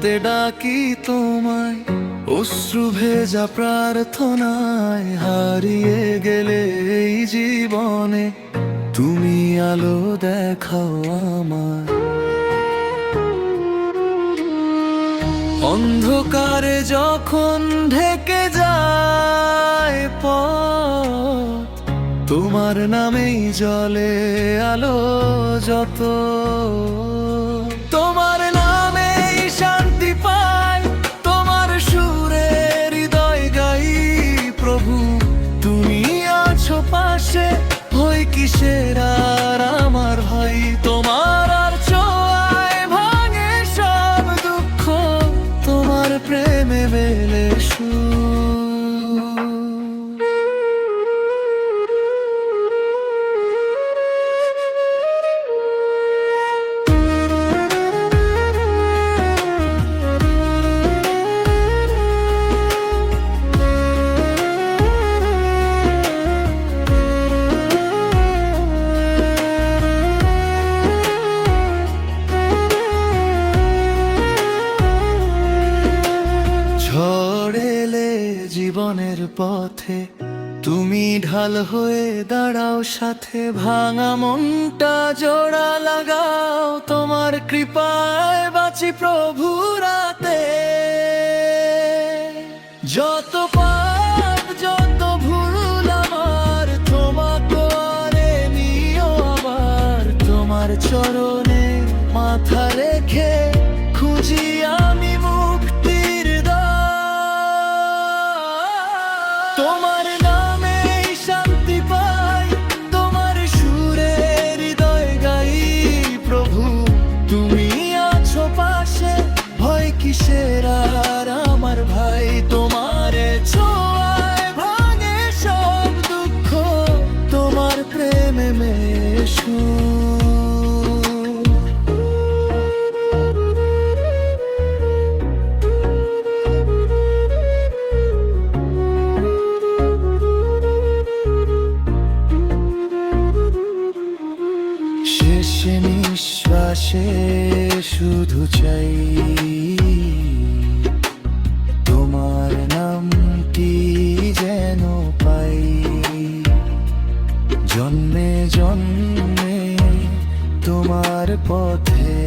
কাঁদে ডাকি তোমায়, অশ্রু ভেজা প্রার্থনায়। হারিয়ে গেলে এই জীবনে তুমি আলো দেখাও আমায়। অন্ধকারে যখন ঢেকে যায় পথ, তোমার নামেই জ্বলে আলো যত। তোমার নামেই শান্তি পাই, তোমার সুরে হৃদয় গাই। প্রভু তুমি আছো পাশে, হই কিসের আর আমার ভাই। তোমার আর ছোঁয়ায় ভাঙে সব দুঃখ, তোমার প্রেমে মেলে সুর। ঝড় এলে জীবনের পথে তুমি ঢাল হয়ে দাঁড়াও সাথে। ভাঙা মনটা জোড়া লাগাও, তোমার কৃপায় বাঁচি প্রভু রাতে। যত পাপ যত ভুল আমার, তোমাকে আরে নিও আবার। তোমার চরণে মাথা রেখে খুঁজি আমি মুক্তির দ্বার। তোমার নামেই শান্তি পাই, তোমার সুরে হৃদয় গাই। প্রভু তুমি আছো পাশে, ভয় কিসের আর আমার ভাই। তোমার ছোঁয়ায় ভাঙে সব দুঃখ, তোমার প্রেমে মেশু। শেষ নিঃশ্বাসে শুধু চাই তোমার নামটি যেন পাই। জন্মে জন্মে তোমার পথে